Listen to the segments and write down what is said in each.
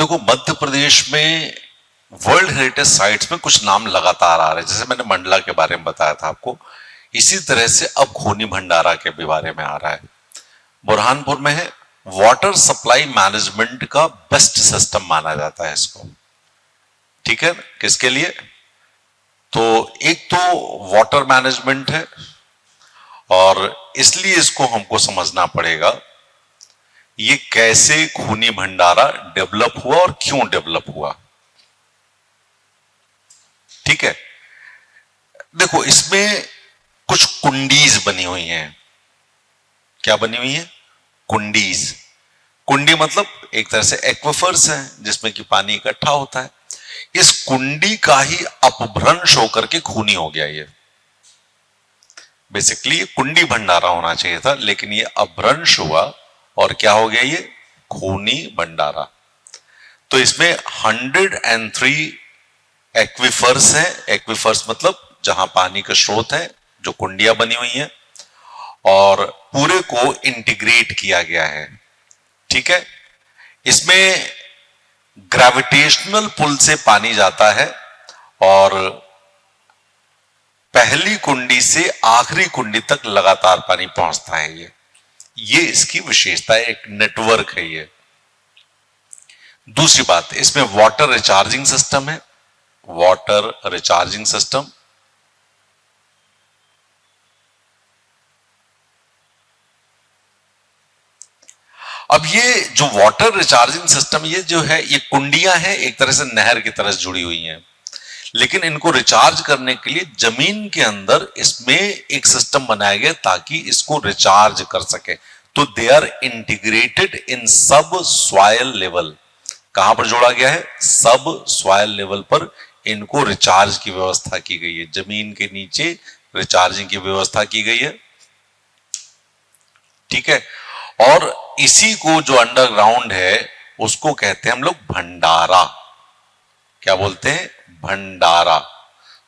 देखो मध्य प्रदेश में world heritage sites में कुछ नाम लगातार आ रहे हैं, जैसे मैंने मंडला के बारे में बताया था आपको, इसी तरह से अब खूनी भंडारा के भी बारे में आ रहा है। बुरहानपुर में है, वाटर सप्लाई मैनेजमेंट का बेस्ट सिस्टम माना जाता है इसको। ठीक है, किसके लिए? तो एक तो वाटर मैनेजमेंट है, और इसलिए इसको हमको समझना पड़ेगा ये कैसे खूनी भंडारा डेवलप हुआ और क्यों डेवलप हुआ। ठीक है, देखो इसमें कुछ कुंडीज बनी हुई हैं। क्या बनी हुई है? कुंडीज। कुंडी मतलब एक तरह से एक्विफर्स हैं जिसमें कि पानी इकट्ठा होता है। इस कुंडी का ही अपभ्रंश होकर के खूनी हो गया ये। बेसिकली कुंडी भंडारा होना चाहिए था, लेकिन ये अपभ्रंश हुआ और क्या हो गया? ये खूनी भंडारा। तो इसमें 103 एक्विफर्स हैं। एक्विफर्स मतलब जहां पानी का स्रोत है, जो कुंडियां बनी हुई हैं, और पूरे को इंटीग्रेट किया गया है। ठीक है, इसमें ग्रेविटेशनल पुल से पानी जाता है और पहली कुंडी से आखिरी कुंडी तक लगातार पानी पहुंचता है। ये इसकी विशेषता है, एक नेटवर्क है ये। दूसरी बात, इसमें वाटर रिचार्जिंग सिस्टम है। वाटर रिचार्जिंग सिस्टम, अब ये जो वाटर रिचार्जिंग सिस्टम ये जो है, ये कुंडियां हैं एक तरह से नहर की तरह जुड़ी हुई हैं, लेकिन इनको रिचार्ज करने के लिए जमीन के अंदर इसमें एक सिस्टम बनाया गया ताकि इसको रिचार्ज कर सके। तो दे आर इंटीग्रेटेड इन सब सॉइल लेवल। कहां पर जोड़ा गया है? सब सॉइल लेवल पर इनको रिचार्ज की व्यवस्था की गई है। जमीन के नीचे रिचार्जिंग की व्यवस्था की गई है। ठीक है, और इसी को जो अंडरग्राउंड है उसको कहते हैं हम लोग भंडारा। क्या बोलते हैं? भंडारा।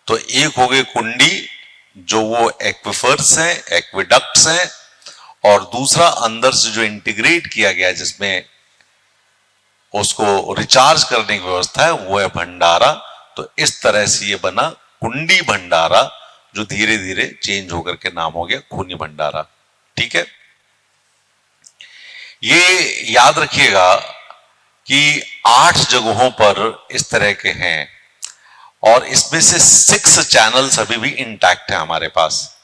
तो एक हो गई कुंडी जो वो एक्विफर्स हैं, एक्विडक्ट्स हैं, और दूसरा अंदर से जो इंटीग्रेट किया गया जिसमें उसको रिचार्ज करने की व्यवस्था है, वो है भंडारा। तो इस तरह से ये बना कुंडी भंडारा, जो धीरे धीरे चेंज होकर के नाम हो गया खूनी भंडारा। ठीक है, ये याद रखिएगा कि 8 जगहों पर इस तरह के हैं, और इसमें से 6 चैनल्स अभी भी इंटैक्ट है हमारे पास।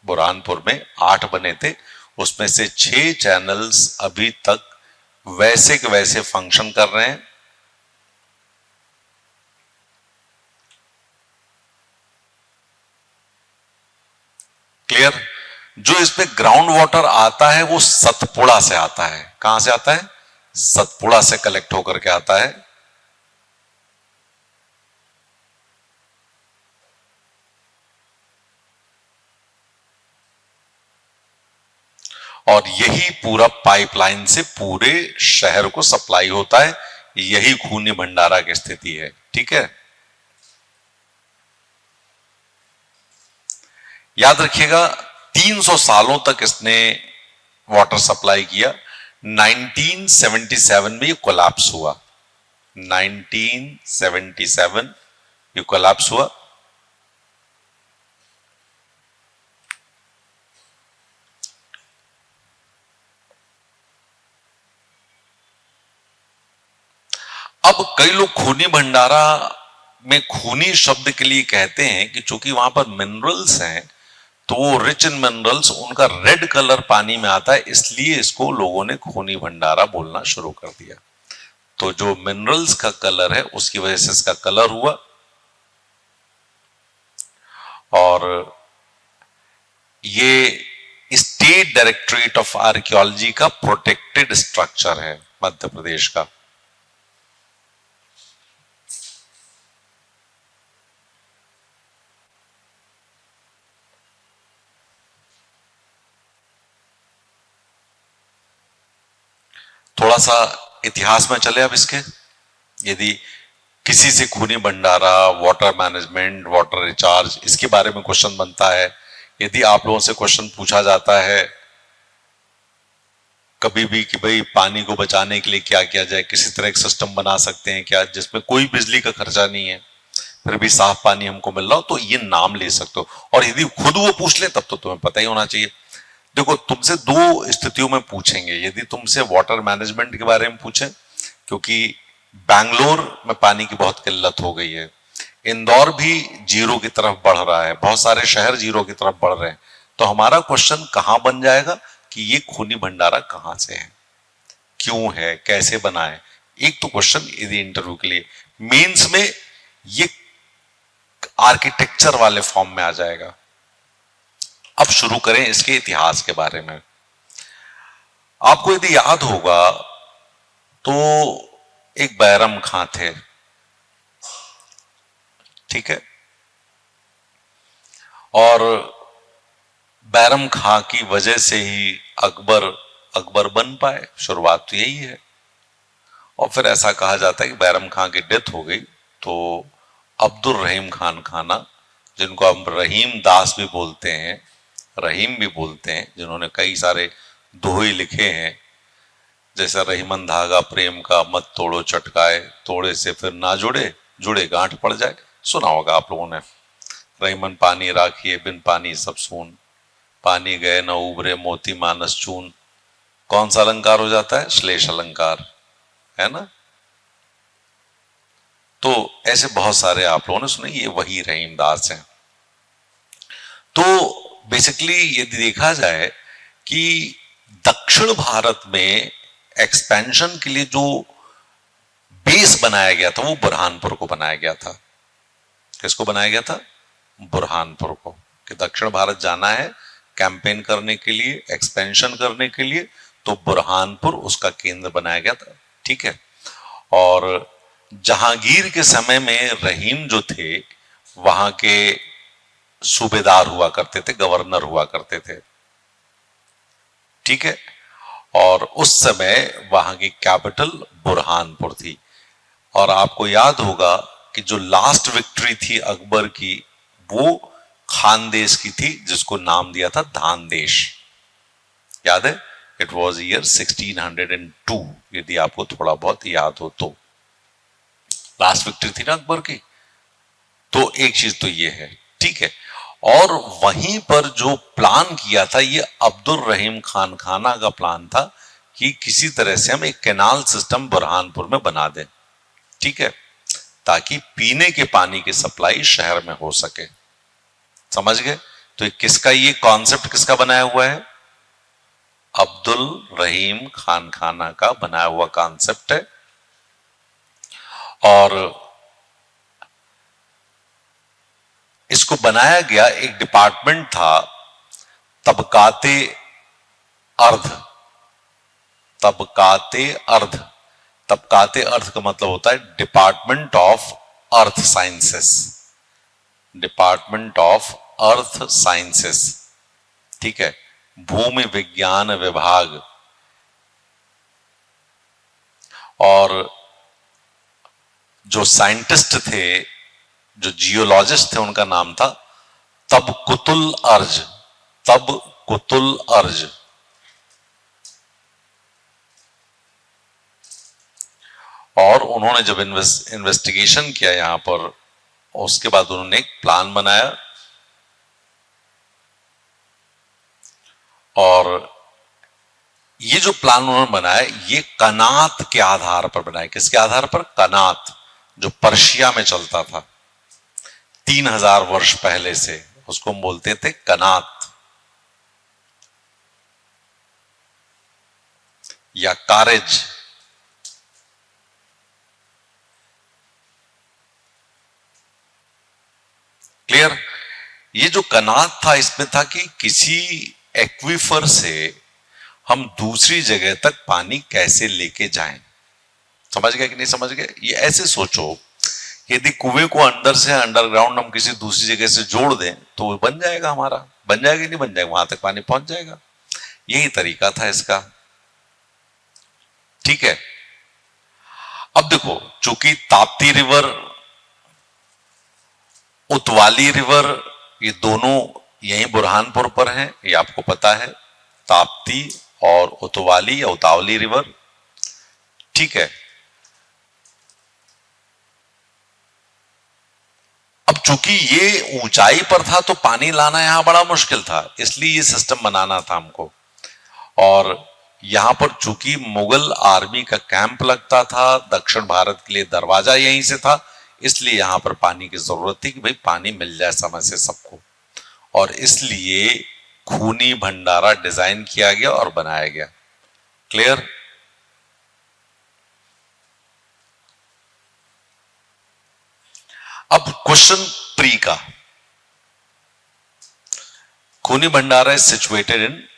बुरहानपुर में 8 बने थे, उसमें से 6 चैनल्स अभी तक वैसे के वैसे फंक्शन कर रहे हैं। क्लियर? जो इसमें ग्राउंड वाटर आता है वो सतपुड़ा से आता है। कहां से आता है? सतपुड़ा से कलेक्ट होकर के आता है। और यही पूरा पाइपलाइन से पूरे शहर को सप्लाई होता है। यही खूनी भंडारा की स्थिति है। ठीक है, याद रखिएगा 300 सालों तक इसने वाटर सप्लाई किया। 1977 में ये कोलैप्स हुआ। 1977 ये कोलैप्स हुआ। अब कई लोग खूनी भंडारा में खूनी शब्द के लिए कहते हैं कि चूंकि वहां पर मिनरल्स हैं, तो वो रिच इन मिनरल्स, उनका रेड कलर पानी में आता है, इसलिए इसको लोगों ने खूनी भंडारा बोलना शुरू कर दिया। तो जो मिनरल्स का कलर है उसकी वजह से इसका कलर हुआ। और ये स्टेट डायरेक्टरेट ऑफ आर्कियोलॉजी का प्रोटेक्टेड स्ट्रक्चर है मध्य प्रदेश का। थोड़ा सा इतिहास में चले अब इसके। यदि किसी से खूनी भंडारा, वाटर मैनेजमेंट, वाटर रिचार्ज, इसके बारे में क्वेश्चन बनता है, यदि आप लोगों से क्वेश्चन पूछा जाता है कभी भी कि भाई पानी को बचाने के लिए क्या किया जाए, किसी तरह एक सिस्टम बना सकते हैं क्या जिसमें कोई बिजली का खर्चा नहीं है, फिर भी साफ पानी हमको मिल रहा हो, तो ये नाम ले सकते हो। और यदि खुद वो पूछ ले तब तो तुम्हें पता ही होना चाहिए। देखो, तुमसे दो स्थितियों में पूछेंगे। यदि तुमसे वाटर मैनेजमेंट के बारे में पूछे, क्योंकि बैंगलोर में पानी की बहुत किल्लत हो गई है, इंदौर भी जीरो की तरफ बढ़ रहा है, बहुत सारे शहर जीरो की तरफ बढ़ रहे हैं, तो हमारा क्वेश्चन कहां बन जाएगा कि ये खूनी भंडारा कहां से है, क्यों है, कैसे बना है। एक तो क्वेश्चन यदि इंटरव्यू के लिए, मेंस में ये आर्किटेक्चर वाले फॉर्म में आ जाएगा। अब शुरू करें इसके इतिहास के बारे में। आपको यदि याद होगा तो एक बैरम खां थे, ठीक है, और बैरम खां की वजह से ही अकबर बन पाए, शुरुआत तो यही है। और फिर ऐसा कहा जाता है कि बैरम खां की डेथ हो गई तो अब्दुल रहीम खान खाना, जिनको हम रहीम दास भी बोलते हैं, रहीम भी बोलते हैं, जिन्होंने कई सारे दोहे लिखे हैं, जैसा रहीमन धागा प्रेम का मत तोड़ो चटकाए, तोड़े से फिर ना जुड़े, जुड़े गांठ पड़ जाए, सुना होगा आप लोगों ने। रहीमन पानी राखिए बिन पानी सब सून, पानी गए न उबरे मोती मानस चून। कौन सा अलंकार हो जाता है? श्लेष अलंकार, है ना। तो ऐसे बहुत सारे आप लोगों ने सुने, ये वही रहीम दास हैं। तो बेसिकली यदि देखा जाए कि दक्षिण भारत में एक्सपेंशन के लिए जो बेस बनाया गया था वो बुरहानपुर को बनाया गया था। किसको बनाया गया था? बुरहानपुर को, कि दक्षिण भारत जाना है कैंपेन करने के लिए, एक्सपेंशन करने के लिए, तो बुरहानपुर उसका केंद्र बनाया गया था, ठीक है। और जहांगीर के समय में रहीम जो थे वहां के सूबेदार हुआ करते थे, गवर्नर हुआ करते थे, ठीक है। और उस समय वहां की कैपिटल बुरहानपुर थी। और आपको याद होगा कि जो लास्ट विक्ट्री थी अकबर की, वो खानदेश की थी, जिसको नाम दिया था धानदेश। याद है? इट वॉज ईयर 1602, यदि आपको थोड़ा बहुत याद हो तो। लास्ट विक्ट्री थी ना अकबर की, तो एक चीज तो ये है, ठीक है। और वहीं पर जो प्लान किया था, ये अब्दुल रहीम खान खाना का प्लान था कि किसी तरह से हम एक कैनाल सिस्टम बुरहानपुर में बना दें, ठीक है, ताकि पीने के पानी की सप्लाई शहर में हो सके। समझ गए? तो किसका ये कॉन्सेप्ट किसका बनाया हुआ है? अब्दुल रहीम खान खाना का बनाया हुआ कॉन्सेप्ट है। और इसको बनाया गया, एक डिपार्टमेंट था तबकाते अर्ध। तबकाते अर्ध, तबकाते अर्थ का मतलब होता है department of earth sciences, department of earth sciences, ठीक है, भूमि विज्ञान विभाग। और जो साइंटिस्ट थे, जो जियोलॉजिस्ट थे, उनका नाम था तबकुतुल अर्ज, तबकुतुल अर्ज। और उन्होंने जब इन्वेस्टिगेशन किया यहां पर, उसके बाद उन्होंने एक प्लान बनाया। और ये जो प्लान उन्होंने बनाया, ये कनात के आधार पर बनाया। किसके आधार पर? कनात, जो पर्शिया में चलता था 3000 वर्ष पहले से, उसको हम बोलते थे कनात या कारेज। क्लियर? ये जो कनात था, इसमें था कि किसी एक्वीफर से हम दूसरी जगह तक पानी कैसे लेके जाएं। समझ गए कि नहीं समझ गए? ये ऐसे सोचो, यदि कुएं को अंदर से अंडरग्राउंड हम किसी दूसरी जगह से जोड़ दें तो वो बन जाएगा, हमारा बन जाएगा, नहीं बन जाएगा, वहां तक पानी पहुंच जाएगा। यही तरीका था इसका, ठीक है। अब देखो, चूंकि ताप्ती रिवर, उतवाली रिवर, ये दोनों यहीं बुरहानपुर पर हैं, ये आपको पता है, ताप्ती और उतवाली या उतावली रिवर। ठीक है, अब चूंकि ये ऊंचाई पर था तो पानी लाना यहां बड़ा मुश्किल था, इसलिए ये सिस्टम बनाना था हमको। और यहां पर चूंकि मुगल आर्मी का कैंप लगता था, दक्षिण भारत के लिए दरवाजा यहीं से था, इसलिए यहां पर पानी की जरूरत थी कि भाई पानी मिल जाए समय से सबको। और इसलिए खूनी भंडारा डिजाइन किया गया और बनाया गया। क्लियर? अब क्वेश्चन प्री का। खूनी भंडारा इज सिचुएटेड इन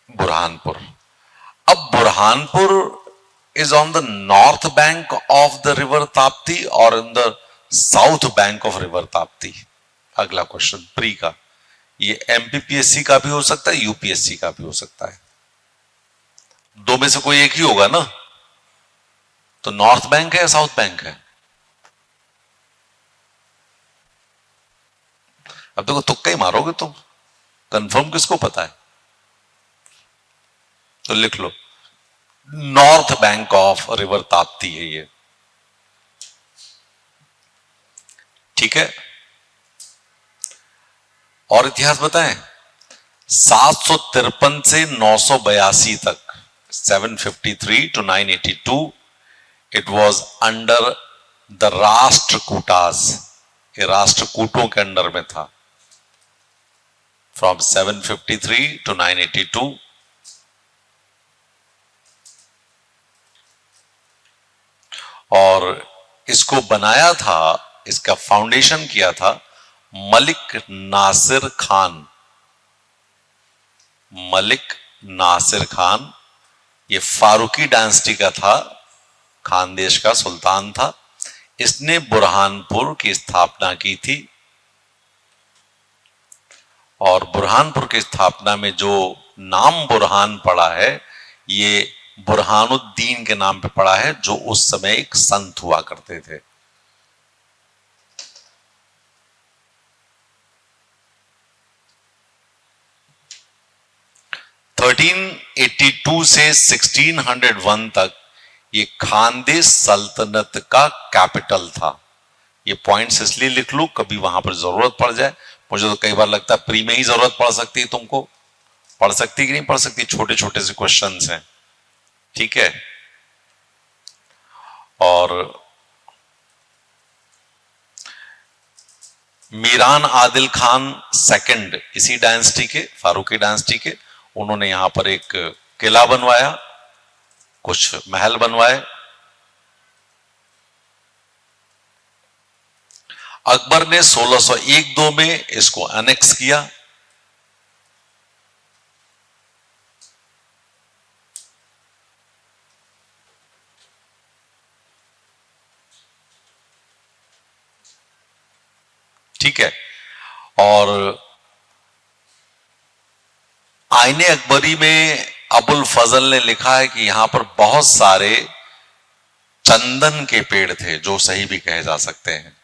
बुरहानपुर। अब Burhanpur is on the north bank of the river Tapti or in the south bank of river Tapti? अगला क्वेश्चन प्री का। ये एमपीपीएससी का भी हो सकता है, यूपीएससी का भी हो सकता है, दो में से कोई एक ही होगा ना। तो नॉर्थ बैंक है या साउथ बैंक है? अब देखो तुक्का ही मारोगे तुम, कंफर्म किसको पता है? तो लिख लो, north bank of river Tapti है ये। ठीक है, और इतिहास बताएं। 753 से 982 तक, 753 to 982, it was under the Rashtrakutas, ये राष्ट्रकूटों के अंडर में था। फ्रॉम 753 to 982, और इसको बनाया था, इसका फाउंडेशन किया था मलिक नासिर खान। मलिक नासिर खान ये फारूकी डायनेस्टी का था, खानदेश का सुल्तान था। इसने बुरहानपुर की स्थापना की थी, और बुरहानपुर की स्थापना में जो नाम बुरहान पड़ा है, ये बुरहानुद्दीन के नाम पे पड़ा है, जो उस समय एक संत हुआ करते थे। (1382) से 1601 तक ये खानदेश सल्तनत का कैपिटल था। ये पॉइंट्स इसलिए लिख लूं, कभी वहां पर जरूरत पड़ जाए। मुझे तो कई बार लगता है प्री में ही जरूरत पड़ सकती है तुमको। पढ़ सकती कि नहीं पढ़ सकती, छोटे छोटे से क्वेश्चंस हैं। ठीक है, और मीरान आदिल खान सेकंड, इसी डायनेस्टी के, फारूकी डायनेस्टी के, उन्होंने यहां पर एक किला बनवाया, कुछ महल बनवाए। अकबर ने 1601-2 में इसको एनेक्स किया। ठीक है, और आईने अकबरी में अबुल फजल ने लिखा है कि यहां पर बहुत सारे चंदन के पेड़ थे, जो सही भी कहे जा सकते हैं।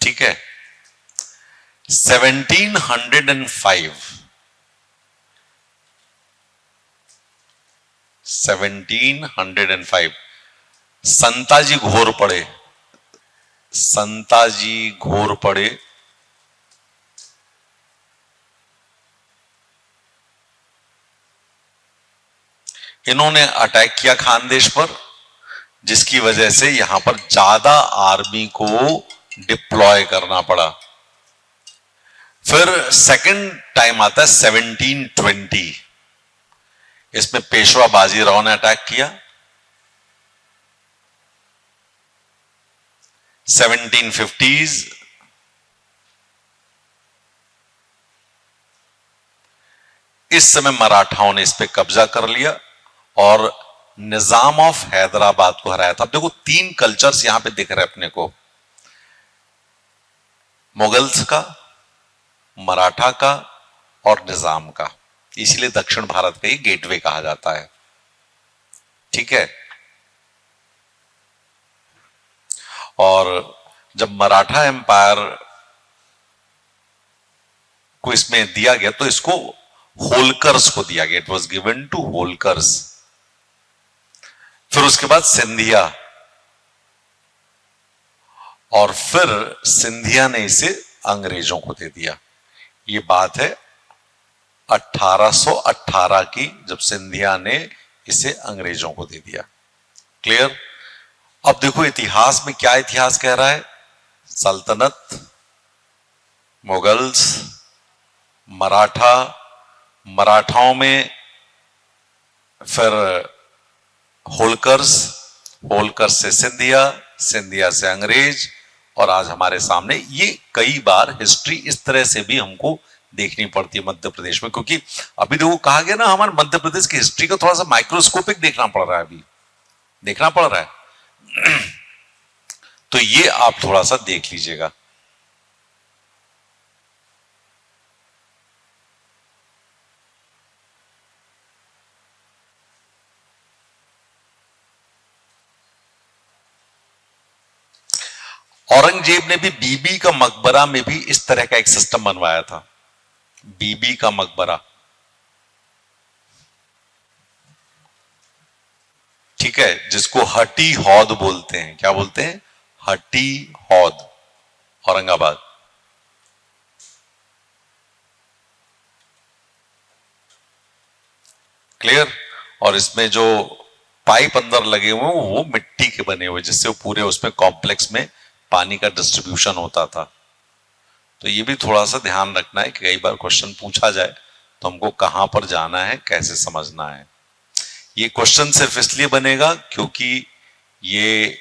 ठीक है, 1705 संताजी घोर पड़े, संताजी घोर पड़े, इन्होंने अटैक किया खानदेश पर, जिसकी वजह से यहां पर ज्यादा आर्मी को डिप्लॉय करना पड़ा। फिर सेकंड टाइम आता है 1720, इसमें पेशवा बाजीराव ने अटैक किया। 1750s इस समय मराठाओं ने इस पे कब्जा कर लिया और निजाम ऑफ हैदराबाद को हराया था। अब देखो तीन कल्चर्स यहां पे दिख रहे हैं अपने को, मुगल्स का, मराठा का और निजाम का। इसलिए दक्षिण भारत का ही गेटवे कहा जाता है। ठीक है, और जब मराठा एम्पायर को इसमें दिया गया तो इसको होलकर्स को दिया गया, it was given to Holkars. फिर उसके बाद सिंधिया, और फिर सिंधिया ने इसे अंग्रेजों को दे दिया। ये बात है 1818 की, जब सिंधिया ने इसे अंग्रेजों को दे दिया। क्लियर? अब देखो इतिहास में क्या इतिहास कह रहा है। सल्तनत, मुगल्स, मराठा, मराठाओं में फिर होलकर्स, होलकर्स से सिंधिया, सिंधिया से अंग्रेज, और आज हमारे सामने ये कई बार हिस्ट्री इस तरह से भी हमको देखनी पड़ती है मध्य प्रदेश में, क्योंकि अभी देखो कहा गया ना हमारे मध्य प्रदेश की हिस्ट्री को थोड़ा सा माइक्रोस्कोपिक देखना पड़ रहा है, अभी देखना पड़ रहा है। तो ये आप थोड़ा सा देख लीजिएगा। औरंगजेब ने भी बीबी का मकबरा में भी इस तरह का एक सिस्टम बनवाया था। बीबी का मकबरा, ठीक है, जिसको हटी हौद बोलते हैं। क्या बोलते हैं? हटी हौद, औरंगाबाद। क्लियर? और इसमें जो पाइप अंदर लगे हुए हैं वो मिट्टी के बने हुए, जिससे वो पूरे उसमें कॉम्प्लेक्स में पानी का डिस्ट्रीब्यूशन होता था। तो ये भी थोड़ा सा ध्यान रखना है कि कई बार क्वेश्चन पूछा जाए तो हमको कहां पर जाना है, कैसे समझना है। ये क्वेश्चन सिर्फ इसलिए बनेगा क्योंकि ये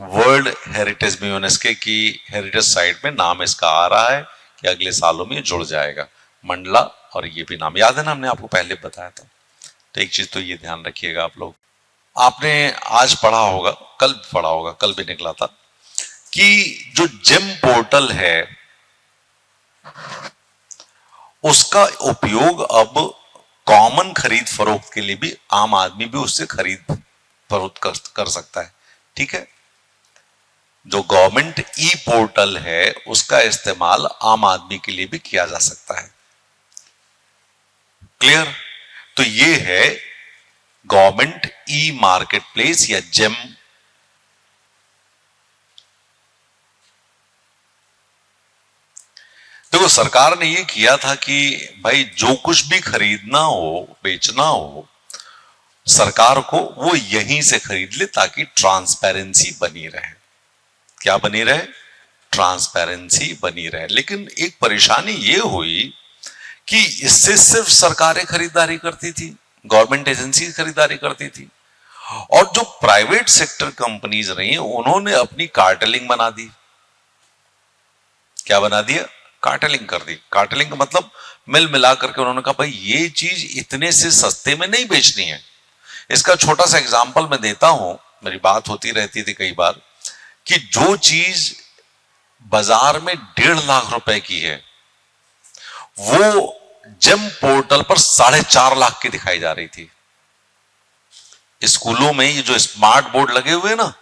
वर्ल्ड हेरिटेज में, यूनेस्को की हेरिटेज साइट में नाम इसका आ रहा है कि अगले सालों में जुड़ जाएगा। मंडला, और ये भी नाम याद है ना, हमने आपको पहले बताया था। तो एक चीज तो ये ध्यान रखिएगा आप लोग। आपने आज पढ़ा होगा, कल पढ़ा होगा, कल भी निकला था कि जो जिम पोर्टल है उसका उपयोग अब कॉमन खरीद फरोख्त के लिए भी, आम आदमी भी उससे खरीद फरोख्त कर सकता है। ठीक है? जो गवर्नमेंट ई पोर्टल है उसका इस्तेमाल आम आदमी के लिए भी किया जा सकता है। क्लियर? तो ये है गवर्नमेंट ई मार्केट प्लेस या जेम। देखो सरकार ने ये किया था कि भाई जो कुछ भी खरीदना हो, बेचना हो, सरकार को वो यहीं से खरीद ले ताकि ट्रांसपेरेंसी बनी रहे। क्या बनी रहे? ट्रांसपेरेंसी बनी रहे। लेकिन एक परेशानी ये हुई कि इससे सिर्फ सरकारें खरीदारी करती थी, गवर्नमेंट एजेंसी खरीदारी करती थी, और जो प्राइवेट सेक्टर कंपनीज रही उन्होंने अपनी कार्टेलिंग बना दी। क्या बना दिया? कार्टेलिंग कर दी। कार्टेलिंग का मतलब मिल मिला करके उन्होंने कहा भाई ये चीज इतने से सस्ते में नहीं बेचनी है। इसका छोटा सा एग्जांपल मैं देता हूं, मेरी बात होती रहती थी कई बार कि जो चीज बाजार में 1.5 लाख रुपए की है वो जेम पोर्टल पर 4.5 लाख की दिखाई जा रही थी। स्कूलों में ये जो स्मार्ट बोर्ड लगे हुए ना,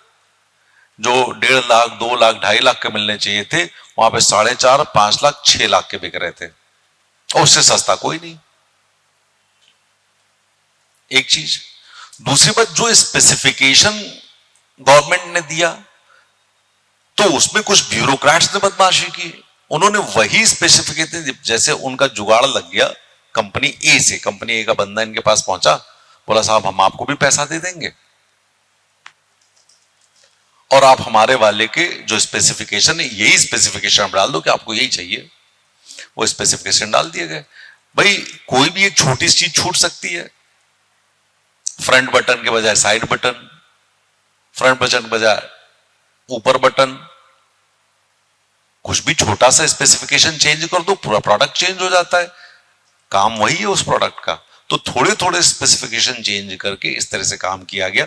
जो 1.5 लाख, 2 लाख, 2.5 लाख के मिलने चाहिए थे, वहां पे 4.5, 5 लाख, 6 लाख के बिक रहे थे, और उससे सस्ता कोई नहीं। एक चीज। दूसरी बात, जो स्पेसिफिकेशन गवर्नमेंट ने दिया तो उसमें कुछ ब्यूरोक्रेट्स ने बदमाशी की। उन्होंने वही स्पेसिफिकेशन, जैसे उनका जुगाड़ लग गया कंपनी ए से, कंपनी ए का बंदा इनके पास पहुंचा, बोला साहब हम आपको भी पैसा दे देंगे और आप हमारे वाले के जो स्पेसिफिकेशन है यही स्पेसिफिकेशन डाल दो कि आपको यही चाहिए। वो स्पेसिफिकेशन डाल दिए गए। भाई कोई भी एक छोटी सी चीज छूट सकती है, फ्रंट बटन के बजाय साइड बटन, फ्रंट बटन के बजाय ऊपर बटन, कुछ भी छोटा सा स्पेसिफिकेशन चेंज कर दो पूरा प्रोडक्ट चेंज हो जाता है। काम वही है उस प्रोडक्ट का। तो थोड़े थोड़े स्पेसिफिकेशन चेंज करके इस तरह से काम किया गया।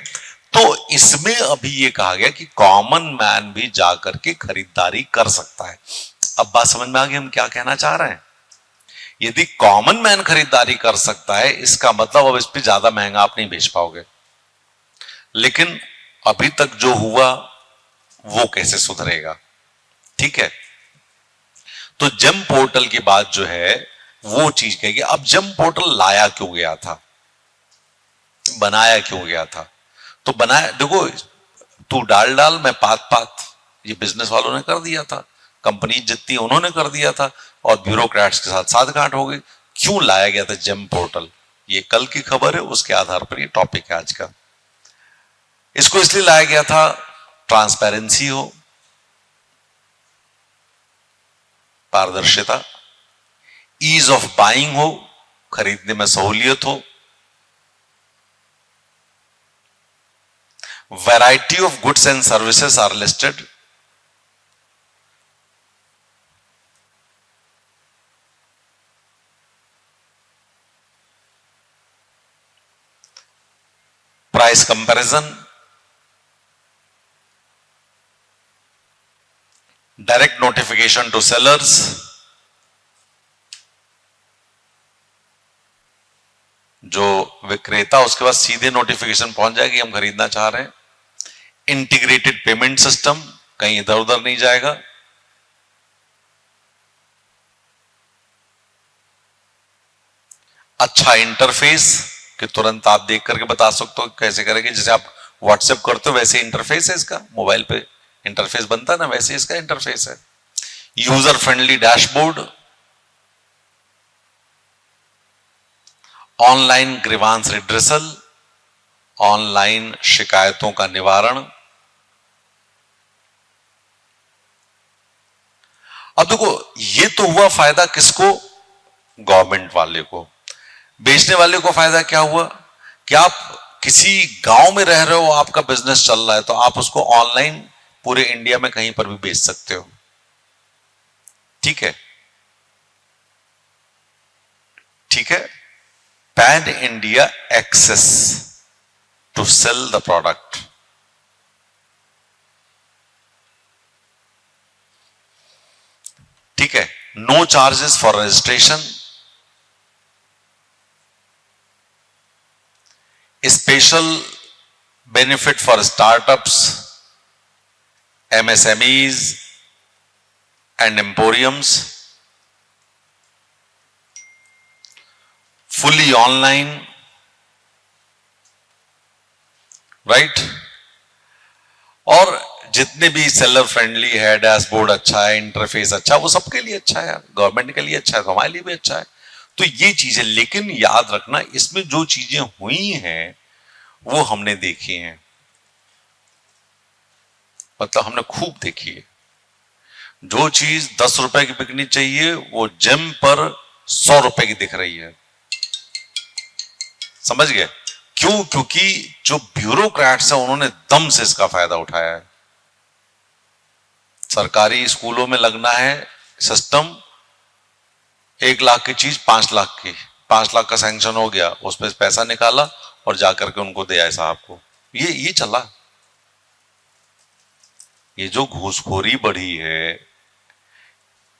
तो इसमें अभी ये कहा गया कि कॉमन मैन भी जाकर के खरीदारी कर सकता है। अब बात समझ में आ गई हम क्या कहना चाह रहे हैं। यदि कॉमन मैन खरीदारी कर सकता है इसका मतलब अब इस पर ज्यादा महंगा आप नहीं बेच पाओगे। लेकिन अभी तक जो हुआ वो कैसे सुधरेगा। ठीक है, तो जेम पोर्टल की बात जो है वो चीज कहेगी। अब जेम पोर्टल लाया क्यों गया था, बनाया क्यों गया था? तो बनाया, देखो, तू डाल डाल मैं पात पात, ये बिजनेस वालों ने कर दिया था, कंपनी जितनी उन्होंने कर दिया था, और ब्यूरोक्रेट्स के साथ साथ गांठ हो गई। क्यों लाया गया था जेम पोर्टल, ये कल की खबर है, उसके आधार पर ये टॉपिक है आज का। इसको इसलिए लाया गया था, ट्रांसपेरेंसी हो, पारदर्शिता, ईज ऑफ बाइंग हो, खरीदने में सहूलियत हो, variety of goods and services are listed, price comparison, direct notification to sellers, जो विक्रेता उसके पास सीधे नोटिफिकेशन पहुंच जाएगी हम खरीदना चाह रहे हैं, इंटीग्रेटेड पेमेंट सिस्टम, कहीं इधर उधर नहीं जाएगा, अच्छा इंटरफेस कि तुरंत आप देख करके बता सकते हो कैसे करेंगे, जैसे आप व्हाट्सएप करते हो वैसे इंटरफेस है इसका, मोबाइल पे इंटरफेस बनता है ना, वैसे इसका इंटरफेस है। User friendly dashboard, online grievance redressal, online शिकायतों का निवारण। अब देखो, ये तो हुआ फायदा किसको, गवर्नमेंट वाले को। बेचने वाले को फायदा क्या हुआ कि आप किसी गांव में रह रहे हो, आपका बिजनेस चल रहा है, तो आप उसको ऑनलाइन पूरे इंडिया में कहीं पर भी बेच सकते हो। ठीक है, ठीक है, pan India access to sell the product. ठीक है, no charges for registration, special benefit for startups, MSMEs and emporiums, fully online, right. और जितने भी सेलर फ्रेंडली है, डैशबोर्ड अच्छा है, इंटरफेस अच्छा है, वो सबके लिए अच्छा है, गवर्नमेंट के लिए अच्छा है तो हमारे लिए भी अच्छा है। तो ये चीजें, लेकिन याद रखना, इसमें जो चीजें हुई हैं वो हमने देखी हैं, मतलब हमने खूब देखी है। जो चीज 10 रुपए की बिकनी चाहिए वो जेम पर 100 रुपए की दिख रही है। समझ गए क्यों? क्योंकि जो ब्यूरोक्रेट्स हैं उन्होंने दम से इसका फायदा उठाया है। सरकारी स्कूलों में लगना है सिस्टम, 1 लाख की चीज 5 लाख की, 5 लाख का सैंक्शन हो गया, उस पर पैसा निकाला और जाकर के उनको दिया है साहब को। ये चला। ये जो घूसखोरी बढ़ी है,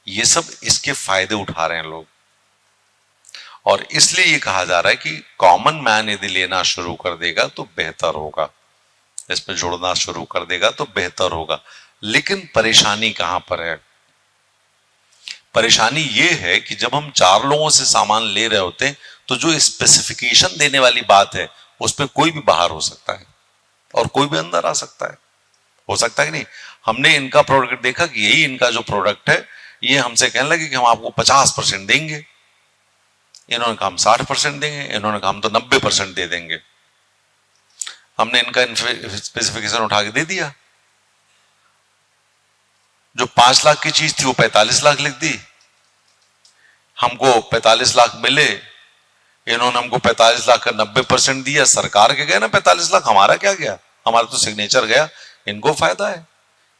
ये सब इसके फायदे उठा रहे हैं लोग, और इसलिए ये कहा जा रहा है कि कॉमन मैन यदि लेना शुरू कर देगा तो बेहतर होगा, इसमें जुड़ना शुरू कर देगा तो बेहतर होगा। लेकिन परेशानी कहां पर है? परेशानी ये है कि जब हम 4 लोगों से सामान ले रहे होते हैं तो जो स्पेसिफिकेशन देने वाली बात है उसमें कोई भी बाहर हो सकता है और कोई भी अंदर आ सकता है। हो सकता है कि नहीं? हमने इनका प्रोडक्ट देखा कि यही इनका जो प्रोडक्ट है, ये हमसे कहने लगे कि हम आपको 50% देंगे, इन्होंने कहा हम 60% देंगे, इन्होंने कहा हम तो 90% दे देंगे। हमने इनका स्पेसिफिकेशन उठा के दे दिया, जो 5 लाख की चीज थी वो 45 लाख लिख दी, हमको 45 लाख मिले, इन्होंने हमको 45 लाख का 90% दिया। सरकार के गए ना 45 लाख, हमारा क्या गया? हमारा तो सिग्नेचर गया, इनको फायदा है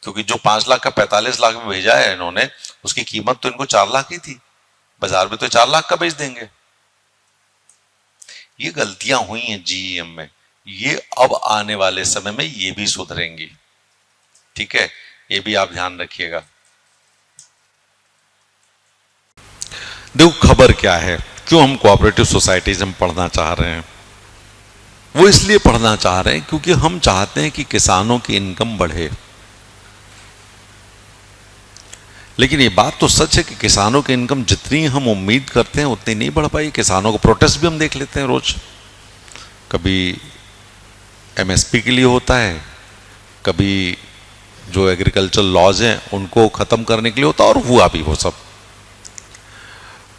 क्योंकि जो 5 लाख का 45 लाख में भेजा है इन्होंने, उसकी कीमत तो इनको 4 लाख की थी, बाजार में तो 4 लाख का बेच देंगे। ये गलतियां हुई हैं जीईएम में, ये अब आने वाले समय में ये भी सुधरेंगी। ठीक है, ये भी आप ध्यान रखिएगा। देखो खबर क्या है, क्यों हम कोऑपरेटिव सोसाइटीज में पढ़ना चाह रहे हैं? वो इसलिए पढ़ना चाह रहे हैं क्योंकि हम चाहते हैं कि किसानों की इनकम बढ़े, लेकिन ये बात तो सच है कि किसानों की इनकम जितनी हम उम्मीद करते हैं उतनी नहीं बढ़ पाई। किसानों को प्रोटेस्ट भी हम देख लेते हैं रोज, कभी एमएसपी के लिए होता है, कभी जो एग्रीकल्चर लॉज हैं उनको खत्म करने के लिए होता है, और हुआ भी वो सब।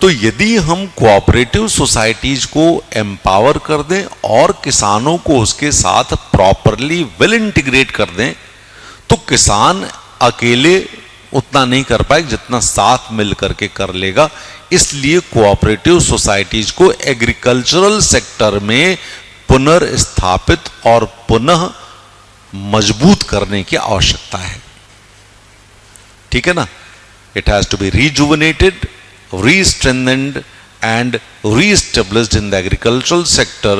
तो यदि हम कोऑपरेटिव सोसाइटीज को एम्पावर कर दें और किसानों को उसके साथ प्रॉपरली वेल इंटीग्रेट कर दें, तो किसान अकेले उतना नहीं कर पाए जितना साथ मिल करके कर लेगा। इसलिए कोऑपरेटिव सोसाइटीज को एग्रीकल्चरल सेक्टर में पुनर्स्थापित और पुनः मजबूत करने की आवश्यकता है। ठीक है ना? It has to be rejuvenated, re-strengthened and re-established in the agricultural sector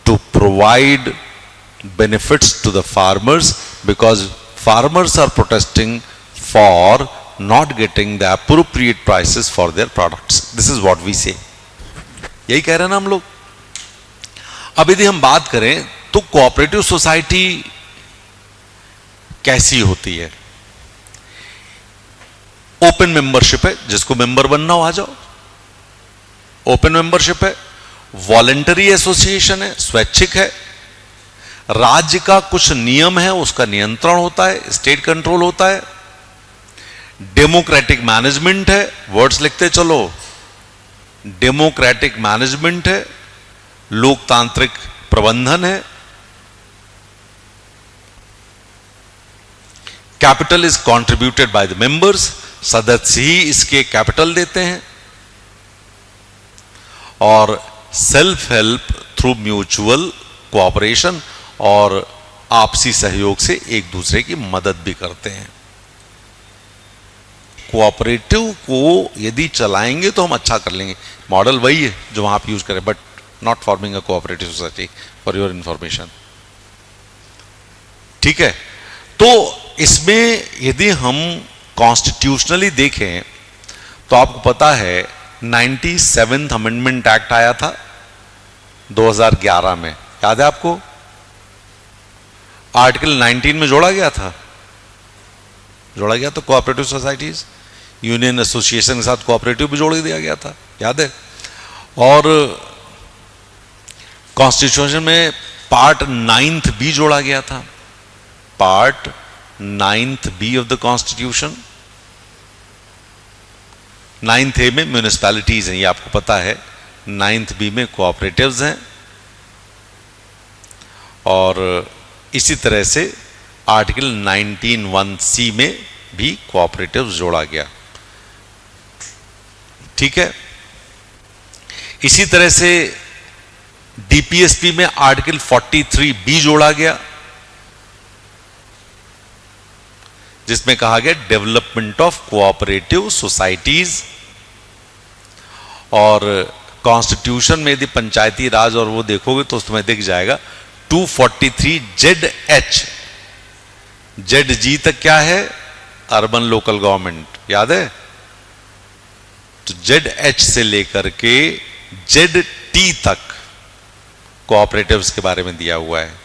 to provide benefits to the farmers, because farmers are protesting for not getting the appropriate prices for their products. This is what we say. यही कह रहे हैं ना हम लोग। अब यदि हम बात करें तो कोऑपरेटिव सोसाइटी कैसी होती है? ओपन मेंबरशिप है, जिसको मेंबर बनना हो आ जाओ, ओपन मेंबरशिप है। वॉलेंटरी एसोसिएशन है, स्वैच्छिक है। राज्य का कुछ नियम है, उसका नियंत्रण होता है, स्टेट कंट्रोल होता है। डेमोक्रेटिक मैनेजमेंट है, वर्ड्स लिखते चलो, डेमोक्रेटिक मैनेजमेंट है, लोकतांत्रिक प्रबंधन है। Capital is contributed by the members, सदस्य ही इसके कैपिटल देते हैं। और self help through mutual cooperation, और आपसी सहयोग से एक दूसरे की मदद भी करते हैं। कोऑपरेटिव को यदि चलाएंगे तो हम अच्छा कर लेंगे। मॉडल वही है जो आप यूज करें, but not forming a cooperative society, for your information. ठीक है? तो इसमें यदि हम कॉन्स्टिट्यूशनली देखें तो आपको पता है 97th अमेंडमेंट एक्ट आया था 2011 में, याद है आपको? आर्टिकल 19 में जोड़ा गया था कोऑपरेटिव सोसाइटीज, यूनियन एसोसिएशन के साथ कोऑपरेटिव भी जोड़ दिया गया था, याद है? और कॉन्स्टिट्यूशन में पार्ट 9th भी जोड़ा गया था, part 9th B of the constitution. 9th A में म्यूनिसिपैलिटीज हैं, ये आपको पता है। 9th बी में कोऑपरेटिव्स हैं। और इसी तरह से आर्टिकल 19(1)(c) में भी कोऑपरेटिव्स जोड़ा गया। ठीक है? इसी तरह से डीपीएसपी में आर्टिकल 43(b) जोड़ा गया, जिसमें कहा गया डेवलपमेंट ऑफ कोऑपरेटिव सोसाइटीज। और कॉन्स्टिट्यूशन में यदि पंचायती राज और वो देखोगे तो उसमें दिख जाएगा 243(ZH). ZG तक क्या है? अर्बन लोकल गवर्नमेंट, याद है? तो ZH से लेकर के ZT तक कोऑपरेटिव्स के बारे में दिया हुआ है।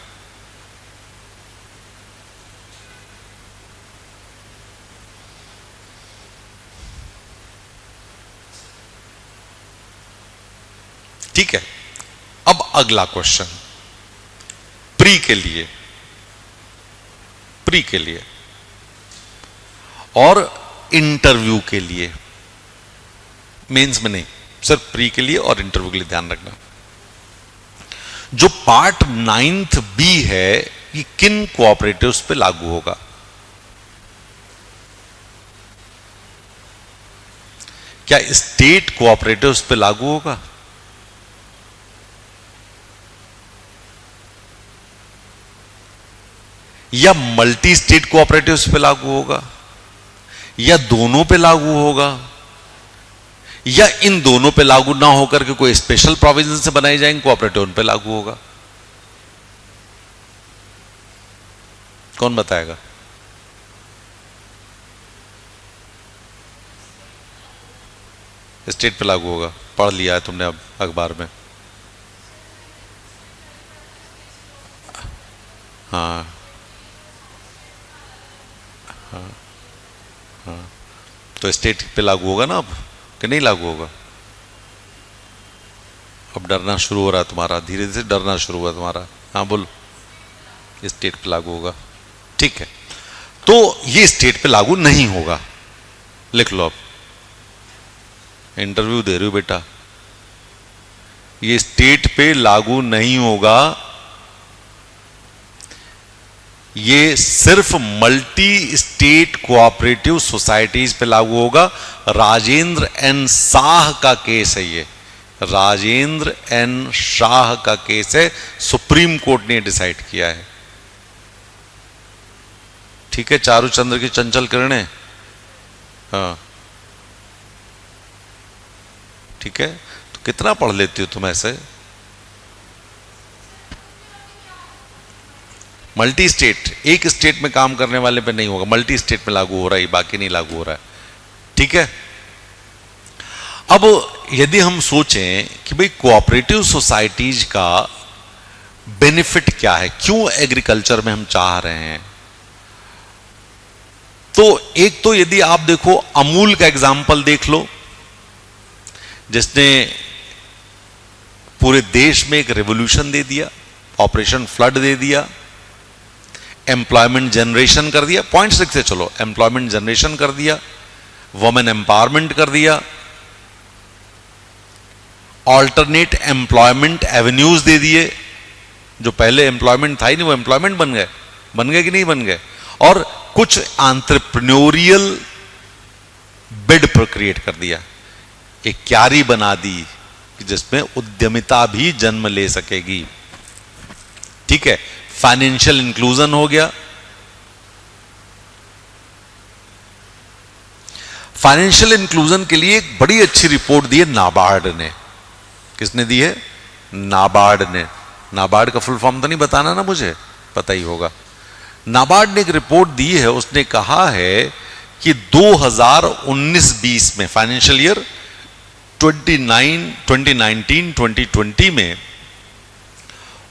ठीक है? अब अगला क्वेश्चन, प्री के लिए और इंटरव्यू के लिए, मेंस में नहीं, सिर्फ प्री के लिए और इंटरव्यू के लिए ध्यान रखना। जो पार्ट 9th बी है, ये किन कोऑपरेटिव्स पे लागू होगा? क्या स्टेट कोऑपरेटिव्स पे लागू होगा? या मल्टी स्टेट कोऑपरेटिव्स पे लागू होगा? या दोनों पे लागू होगा? या इन दोनों पे लागू ना होकर के कोई स्पेशल प्रोविजन से बनाए जाएंगे कोऑपरेटिव, उन पे लागू होगा? कौन बताएगा? स्टेट पे लागू होगा, पढ़ लिया है तुमने अब अखबार में। हाँ हाँ हाँ, तो स्टेट पे लागू होगा ना अब, कि नहीं लागू होगा? अब डरना शुरू हो रहा है तुम्हारा, धीरे धीरे डरना शुरू हुआ तुम्हारा। हाँ बोलो, स्टेट पे लागू होगा, ठीक है। तो ये स्टेट पे लागू नहीं होगा, लिख लो। अब इंटरव्यू दे रही हो बेटा, ये स्टेट पे लागू नहीं होगा, ये सिर्फ मल्टी स्टेट कोऑपरेटिव सोसाइटीज पे लागू होगा। राजेंद्र एन शाह का केस है ये, राजेंद्र एन शाह का केस है, सुप्रीम कोर्ट ने डिसाइड किया है, ठीक है। चारूचंद्र की चंचल किरणें, हाँ ठीक है। तो कितना पढ़ लेती हो तुम ऐसे? मल्टी स्टेट, एक स्टेट में काम करने वाले पे नहीं होगा, मल्टी स्टेट में लागू हो रहा है, बाकी नहीं लागू हो रहा है, ठीक है। अब यदि हम सोचें कि भाई कोऑपरेटिव सोसाइटीज का बेनिफिट क्या है, क्यों एग्रीकल्चर में हम चाह रहे हैं, तो एक तो यदि आप देखो अमूल का एग्जाम्पल देख लो, जिसने पूरे देश में एक रेवोल्यूशन दे दिया, ऑपरेशन फ्लड दे दिया, एम्प्लॉयमेंट जनरेशन कर दिया, पॉइंट्स लिखते चलो, एम्प्लॉयमेंट जनरेशन कर दिया, वुमेन एम्पावरमेंट कर दिया, ऑल्टरनेट एम्प्लॉयमेंट एवेन्यूज दे दिए, जो पहले एम्प्लॉयमेंट था ही नहीं वो एम्प्लॉयमेंट बन गए, बन गए कि नहीं बन गए, और कुछ एंटरप्रेन्योरियल बिड पर क्रिएट कर दिया, एक क्यारी बना दी जिसमें उद्यमिता भी जन्म ले सकेगी, ठीक है। फाइनेंशियल इंक्लूजन हो गया, फाइनेंशियल इंक्लूजन के लिए एक बड़ी अच्छी रिपोर्ट दी है नाबार्ड ने। किसने दी है? नाबार्ड ने। नाबार्ड का फुल फॉर्म तो नहीं बताना ना, मुझे पता ही होगा। नाबार्ड ने एक रिपोर्ट दी है, उसने कहा है कि 2019-20 में, फाइनेंशियल ईयर 2019-2020 में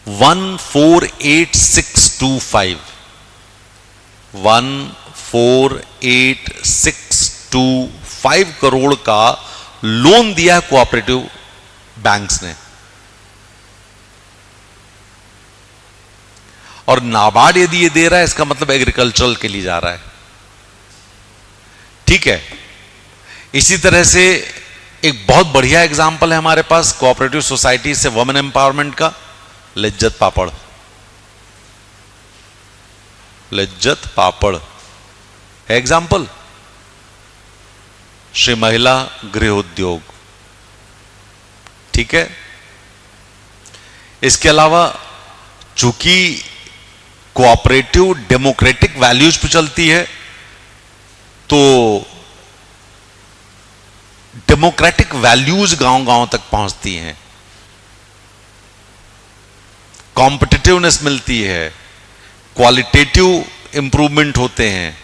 148,625 करोड़ का लोन दिया है कोऑपरेटिव बैंक्स ने, और नाबार्ड यदि ये दे रहा है इसका मतलब एग्रीकल्चरल के लिए जा रहा है, ठीक है। इसी तरह से एक बहुत बढ़िया एग्जांपल है हमारे पास कोऑपरेटिव सोसाइटी से वुमेन एम्पावरमेंट का, लिज्जत पापड़। लिज्जत पापड़ है एग्जाम्पल, श्री महिला गृह उद्योग, ठीक है। इसके अलावा चूंकि कोऑपरेटिव डेमोक्रेटिक वैल्यूज पे चलती है, तो डेमोक्रेटिक वैल्यूज गांव-गांव तक पहुंचती हैं, कॉम्पिटिटिवनेस मिलती है, क्वालिटेटिव इंप्रूवमेंट होते हैं।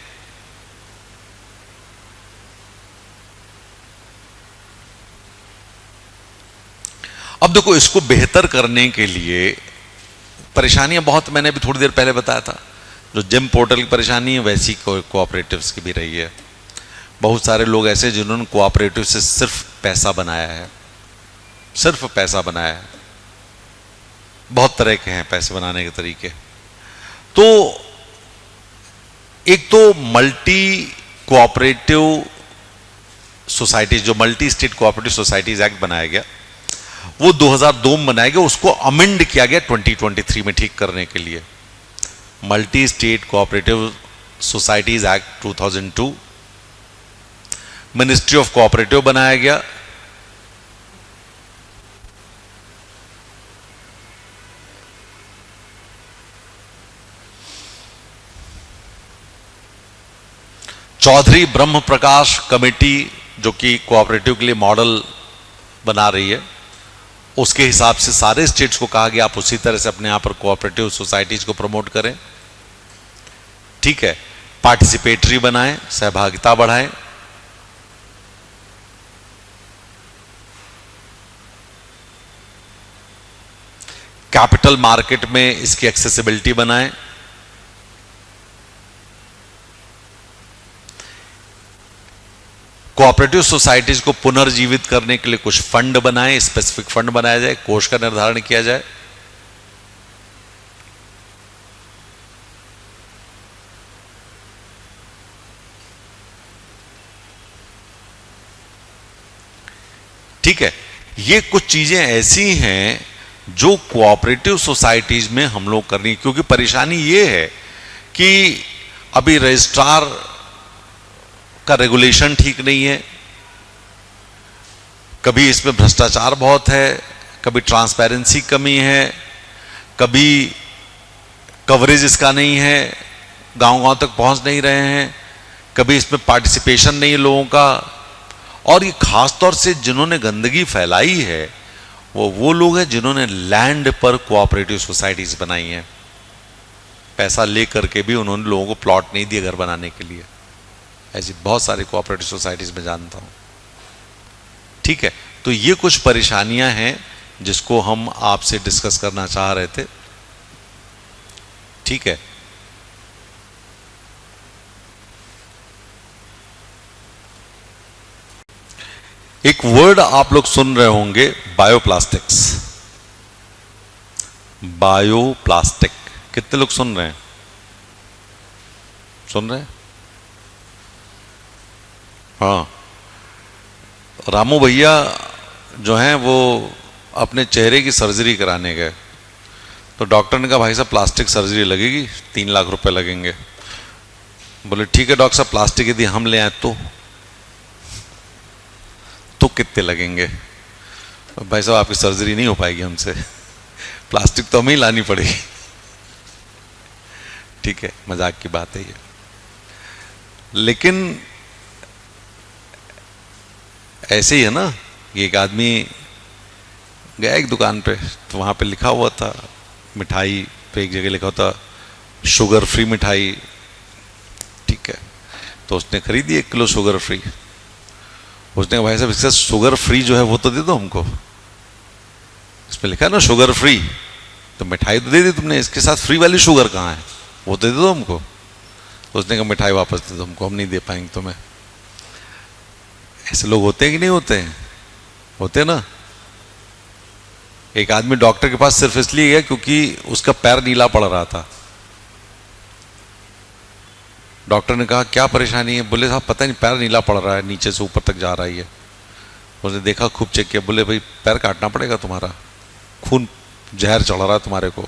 अब देखो, इसको बेहतर करने के लिए परेशानियां बहुत, मैंने अभी थोड़ी देर पहले बताया था, जो जिम पोर्टल की परेशानी है वैसी कोऑपरेटिव्स की भी रही है। बहुत सारे लोग ऐसे जिन्होंने कोऑपरेटिव से सिर्फ पैसा बनाया है, सिर्फ पैसा बनाया है। बहुत तरह के हैं पैसे बनाने के तरीके। तो एक तो मल्टी कोऑपरेटिव सोसाइटीज, जो multi state cooperative societies act बनाया गया, वो 2002 में बनाया गया, उसको अमेंड किया गया 2023 में ठीक करने के लिए। Multi state cooperative societies act 2002, ministry of cooperative बनाया गया, चौधरी ब्रह्म प्रकाश कमेटी जो कि कोऑपरेटिव के लिए मॉडल बना रही है, उसके हिसाब से सारे स्टेट्स को कहा गया आप उसी तरह से अपने यहां पर कोऑपरेटिव सोसाइटीज को प्रमोट करें, ठीक है। पार्टिसिपेटरी बनाएं, सहभागिता बढ़ाएं, कैपिटल मार्केट में इसकी एक्सेसिबिलिटी बनाएं, कोऑपरेटिव सोसाइटीज को पुनर्जीवित करने के लिए कुछ फंड बनाए, स्पेसिफिक फंड बनाया जाए, कोष का निर्धारण किया जाए। ठीक है, ये कुछ चीजें ऐसी हैं जो कोऑपरेटिव सोसाइटीज में हम लोग करनी, क्योंकि परेशानी ये है कि अभी रजिस्ट्रार का रेगुलेशन ठीक नहीं है, कभी इसमें भ्रष्टाचार बहुत है, कभी ट्रांसपेरेंसी कमी है, कभी कवरेज इसका नहीं है, गांव-गांव तक पहुंच नहीं रहे हैं, कभी इसमें पार्टिसिपेशन नहीं है लोगों का। और ये खास तौर से जिन्होंने गंदगी फैलाई है वो लोग हैं जिन्होंने लैंड पर कोऑपरेटिव सोसाइटीज बनाई हैं। पैसा लेकर के भी उन्होंने लोगों को प्लॉट नहीं दिए घर बनाने के लिए। ऐसी बहुत सारी कोऑपरेटिव सोसाइटीज में जानता हूं। ठीक है, तो ये कुछ परेशानियां हैं जिसको हम आपसे डिस्कस करना चाह रहे थे। ठीक है, एक वर्ड आप लोग सुन रहे होंगे, बायोप्लास्टिक्स। बायोप्लास्टिक कितने लोग सुन रहे हैं? सुन रहे हैं? हाँ, रामू भैया जो हैं वो अपने चेहरे की सर्जरी कराने गए, तो डॉक्टर ने कहा भाई साहब प्लास्टिक सर्जरी लगेगी, 3 लाख रुपए लगेंगे। बोले ठीक है डॉक्टर साहब, प्लास्टिक यदि हम ले आए तो कितने लगेंगे? भाई साहब आपकी सर्जरी नहीं हो पाएगी हमसे, प्लास्टिक तो हमें ही लानी पड़ेगी। ठीक है, मजाक की बात है ये, लेकिन ऐसे ही है ना। एक आदमी गया एक दुकान पे, तो वहां पे लिखा हुआ था मिठाई पे, एक जगह लिखा हुआ था शुगर फ्री मिठाई। ठीक है, तो उसने खरीदी 1 किलो शुगर फ्री। उसने कहा भाई साहब इसका शुगर फ्री जो है वो तो दे दो हमको, इसमें लिखा है ना शुगर फ्री, तो मिठाई तो दे दी तुमने, इसके साथ फ्री वाली शुगर कहाँ है, वो तो दे दो हमको। तो उसने कहा मिठाई वापस दे दो हमको, हम नहीं दे पाएंगे तुम्हें। ऐसे लोग होते हैं कि नहीं होते हैं? होते ना। एक आदमी डॉक्टर के पास सिर्फ इसलिए गया क्योंकि उसका पैर नीला पड़ रहा था। डॉक्टर ने कहा क्या परेशानी है? बोले साहब पता नहीं पैर नीला पड़ रहा है, नीचे से ऊपर तक जा रही है। उसने देखा, खूब चेक किया, बोले भाई पैर काटना पड़ेगा तुम्हारा, खून जहर चढ़ रहा है तुम्हारे को।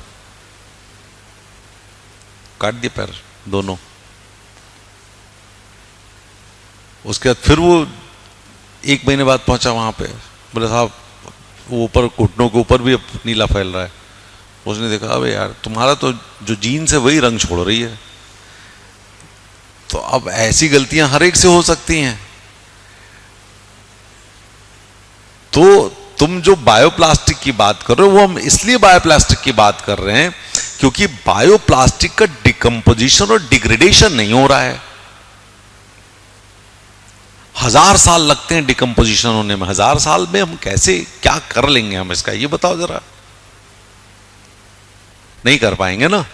काट दिए पैर दोनों। उसके बाद फिर वो 1 महीने बाद पहुंचा वहां पे, बोले साहब वो ऊपर घुटनों के ऊपर भी अब नीला फैल रहा है। उसने देखा अबे यार तुम्हारा तो जो जीन्स है वही रंग छोड़ रही है। तो अब ऐसी गलतियां हर एक से हो सकती हैं। तो तुम जो बायोप्लास्टिक की बात कर रहे हो वो हम इसलिए बायोप्लास्टिक की बात कर रहे हैं क्योंकि बायोप्लास्टिक का डिकम्पोजिशन और डिग्रेडेशन नहीं हो रहा है। 1000 साल लगते हैं डिकम्पोजिशन होने में। 1000 साल में हम कैसे क्या कर लेंगे हम इसका, ये बताओ जरा। नहीं कर पाएंगे ना।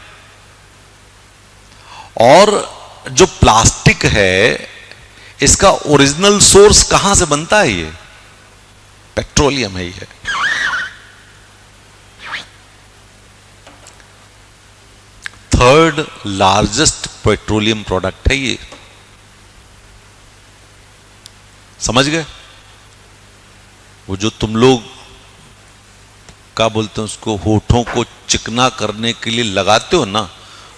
और जो प्लास्टिक है इसका ओरिजिनल सोर्स कहां से बनता है? ये पेट्रोलियम है। ये थर्ड लार्जेस्ट पेट्रोलियम प्रोडक्ट है ये। समझ गए? वो जो तुम लोग क्या बोलते हैं उसको, होठों को चिकना करने के लिए लगाते हो ना,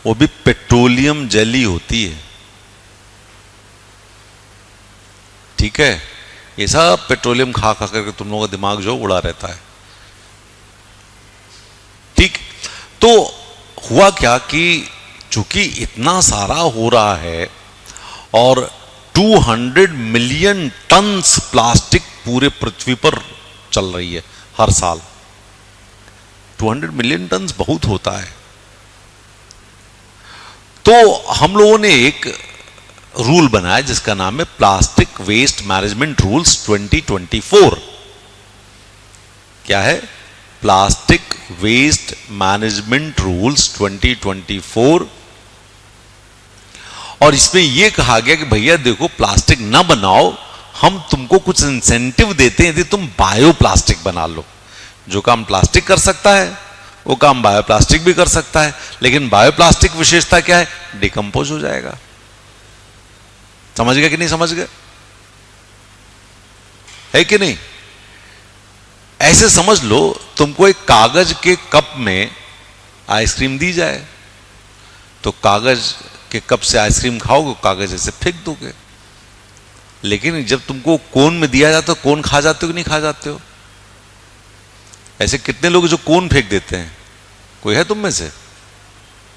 वो भी पेट्रोलियम जेली होती है। ठीक है, ये सब पेट्रोलियम खा खा करके तुम लोगों का दिमाग जो उड़ा रहता है। ठीक, तो हुआ क्या कि चूंकि इतना सारा हो रहा है और 200 मिलियन टन्स प्लास्टिक पूरे पृथ्वी पर चल रही है हर साल। 200 मिलियन टन्स बहुत होता है। तो हम लोगों ने एक रूल बनाया जिसका नाम है प्लास्टिक वेस्ट मैनेजमेंट रूल्स 2024। क्या है? Plastic waste management rules 2024। और इसमें यह कहा गया कि भैया देखो प्लास्टिक ना बनाओ हम तुमको कुछ इंसेंटिव देते हैं यदि तुम बायोप्लास्टिक बना लो। जो काम प्लास्टिक कर सकता है वो काम बायोप्लास्टिक भी कर सकता है, लेकिन बायोप्लास्टिक विशेषता क्या है? डिकम्पोज हो जाएगा। समझ गए कि नहीं समझ गए? है कि नहीं? ऐसे समझ लो, तुमको एक कागज के कप में आइसक्रीम दी जाए तो कागज के कप से आइसक्रीम खाओगे, कागज ऐसे फेंक दोगे। लेकिन जब तुमको कोन में दिया जाता है, कोन खा जाते हो कि नहीं खा जाते हो? ऐसे कितने लोग जो कोन फेंक देते हैं? कोई है तुम में से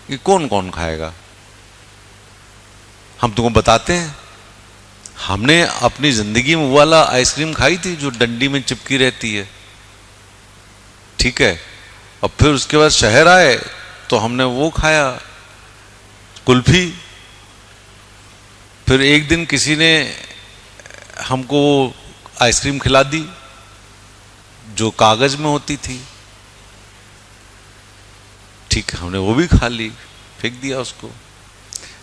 कि कौन कौन खाएगा? हम तुमको बताते हैं, हमने अपनी जिंदगी में वो वाला आइसक्रीम खाई थी जो डंडी में चिपकी रहती है, ठीक है। और फिर उसके बाद शहर आए तो हमने वो खाया, कुल्फी। फिर एक दिन किसी ने हमको आइसक्रीम खिला दी जो कागज में होती थी, ठीक है, हमने वो भी खा ली, फेंक दिया उसको।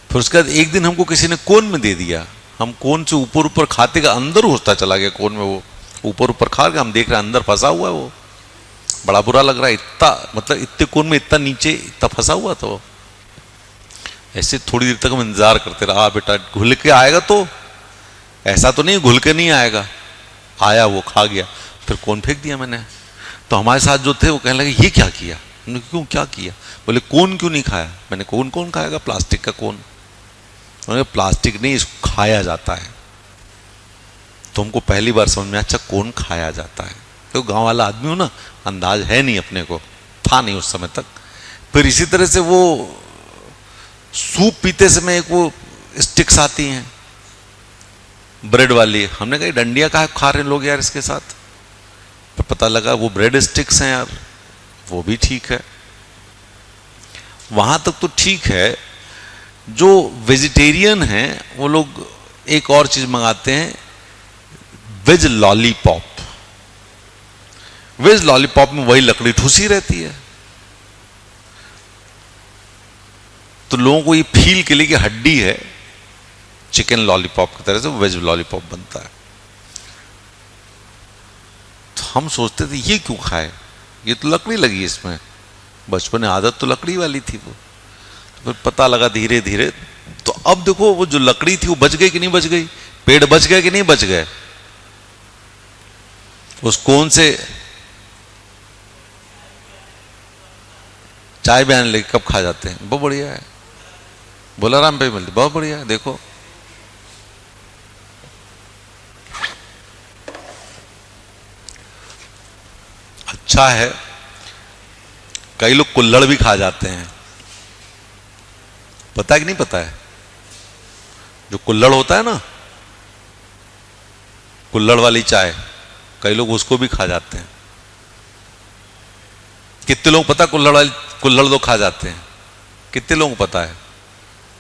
फिर उसके बाद एक दिन हमको किसी ने कोन में दे दिया, हम कोन से ऊपर ऊपर खाते का अंदर घुसता चला गया कोन में, वो ऊपर ऊपर खा गया, हम देख रहे हैं अंदर फंसा हुआ है वो, बड़ा बुरा लग रहा है। इतना मतलब इतने कोन में इतना नीचे इतना फंसा हुआ था वो। ऐसे थोड़ी देर तक हम इंतजार करते रहा, बेटा घुल के आएगा, तो ऐसा तो नहीं घुल के नहीं आएगा, आया वो खा गया, फिर कोन फेंक दिया मैंने। तो हमारे साथ जो थे वो कहने लगे ये क्या किया? हमने क्यों क्या किया? बोले कोन क्यों नहीं खाया? मैंने कोन कौन खाएगा? प्लास्टिक का कोन। उन्होंने प्लास्टिक नहीं, इसको खाया जाता है। तो हमको पहली बार समझ में, अच्छा कोन खाया जाता है। तो गांव वाला आदमी हो ना, अंदाज है नहीं अपने को, था नहीं उस समय तक। फिर इसी तरह से वो सूप पीते समय एक वो स्टिक्स आती हैं ब्रेड वाली, हमने कहा डंडियां कहा खा रहे लोग यार इसके साथ। तो पता लगा वो ब्रेड स्टिक्स हैं यार, वो भी ठीक है। वहां तक तो ठीक है। जो वेजिटेरियन हैं वो लोग एक और चीज मंगाते हैं, वेज लॉलीपॉप। वेज लॉलीपॉप में वही लकड़ी ठूसी रहती है, तो लोगों को ये फील के लिए कि हड्डी है, चिकन लॉलीपॉप की तरह से वेज लॉलीपॉप बनता है। तो हम सोचते थे ये क्यों खाए, ये तो लकड़ी लगी इसमें, बचपन में आदत तो लकड़ी वाली थी वो। तो फिर पता लगा धीरे धीरे, तो अब देखो वो जो लकड़ी थी वो बच गई कि नहीं बच गई? पेड़ बच गए कि नहीं बच गए? उस कोन से चाय बयान लेके कब खा जाते हैं, बहुत बढ़िया है। बोलाराम पे मिलती, बहुत बढ़िया है। देखो अच्छा है। कई लोग कुल्हड़ भी खा जाते हैं, पता है कि नहीं पता है? जो कुल्हड़ होता है ना, कुल्हड़ वाली चाय, कई लोग उसको भी खा जाते हैं। कितने लोग पता कुल्हड़ लोग खा जाते हैं? कितने लोगों को पता है?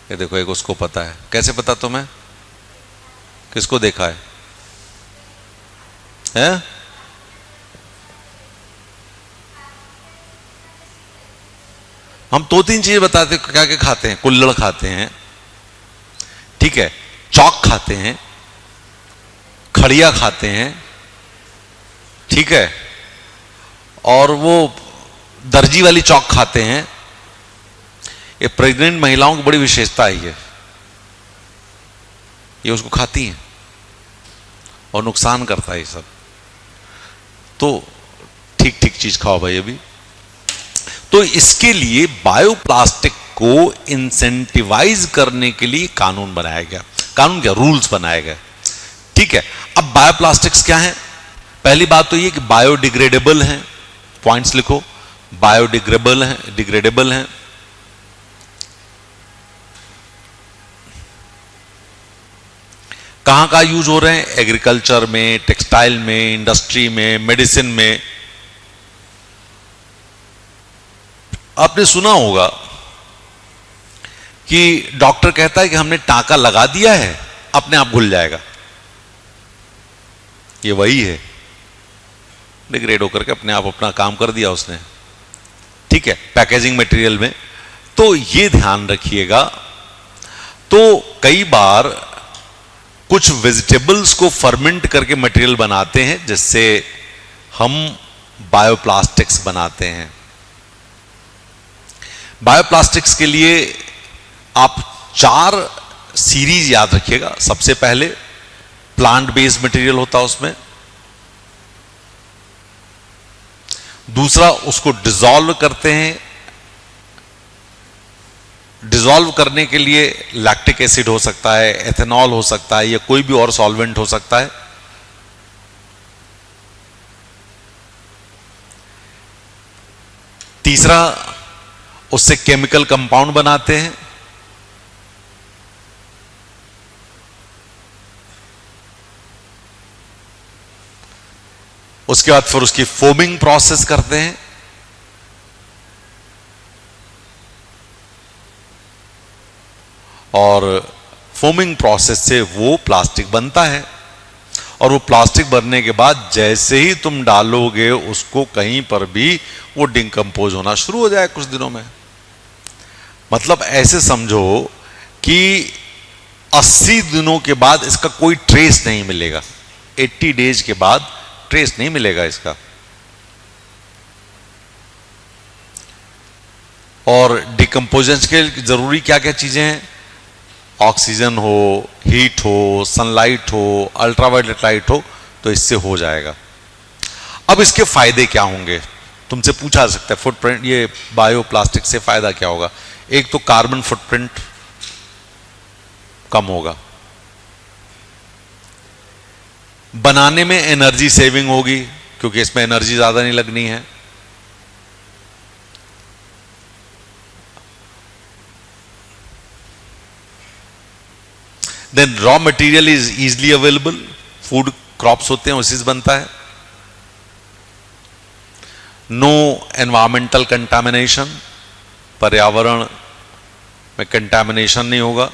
ये देखो एक उसको पता है। कैसे पता तुम्हें? किसको देखा है? हैं? हम दो तीन चीजें बताते क्या क्या खाते हैं। कुल्हड़ खाते हैं, ठीक है, चौक खाते हैं, खड़िया खाते हैं, ठीक है, और वो दर्जी वाली चौक खाते हैं। ये प्रेग्नेंट महिलाओं की बड़ी विशेषता है, ये उसको खाती हैं और नुकसान करता है ये सब। तो ठीक ठीक चीज खाओ भाई अभी। तो इसके लिए बायोप्लास्टिक को इंसेंटिवाइज करने के लिए कानून बनाया गया। कानून क्या, रूल्स बनाए गए, ठीक है। अब बायोप्लास्टिक्स क्या है? पहली बात तो ये कि बायोडिग्रेडेबल हैं, पॉइंट्स लिखो, बायोडिग्रेडेबल हैं, डिग्रेडेबल हैं। कहां कहां यूज हो रहे हैं? एग्रीकल्चर में, टेक्सटाइल में, इंडस्ट्री में, मेडिसिन में। आपने सुना होगा कि डॉक्टर कहता है कि हमने टांका लगा दिया है, अपने आप घुल जाएगा। ये वही है, डिग्रेड होकर के अपने आप अपना काम कर दिया उसने, ठीक है, पैकेजिंग मटेरियल में। तो ये ध्यान रखिएगा। तो कई बार कुछ वेजिटेबल्स को फर्मेंट करके मटेरियल बनाते हैं जिससे हम बायोप्लास्टिक्स बनाते हैं। बायोप्लास्टिक्स के लिए आप 4 सीरीज याद रखिएगा। सबसे पहले प्लांट बेस्ड मटेरियल होता है उसमें। दूसरा, उसको डिसॉल्व करते हैं। डिसॉल्व करने के लिए लैक्टिक एसिड हो सकता है, एथेनॉल हो सकता है, या कोई भी और सॉल्वेंट हो सकता है। तीसरा, उससे केमिकल कंपाउंड बनाते हैं। उसके बाद फिर उसकी फोमिंग प्रोसेस करते हैं। और फोमिंग प्रोसेस से वो प्लास्टिक बनता है। और वो प्लास्टिक बनने के बाद जैसे ही तुम डालोगे उसको कहीं पर भी, वो डिकम्पोज होना शुरू हो जाए कुछ दिनों में। मतलब ऐसे समझो कि 80 दिनों के बाद इसका कोई ट्रेस नहीं मिलेगा। 80 डेज के बाद ट्रेस नहीं मिलेगा इसका। और डिकम्पोजेशन के जरूरी क्या क्या चीजें हैं? ऑक्सीजन हो, हीट हो, सनलाइट हो, अल्ट्रावायलेट लाइट हो, तो इससे हो जाएगा। अब इसके फायदे क्या होंगे? तुमसे पूछा जा सकता है फुटप्रिंट, ये बायोप्लास्टिक से फायदा क्या होगा? एक तो कार्बन फुटप्रिंट कम होगा, बनाने में एनर्जी सेविंग होगी क्योंकि इसमें एनर्जी ज्यादा नहीं लगनी है। Then raw material is easily available, food crops होते हैं उसी से बनता है। नो एनवायरमेंटल कंटामिनेशन, पर्यावरण में कंटामिनेशन नहीं होगा।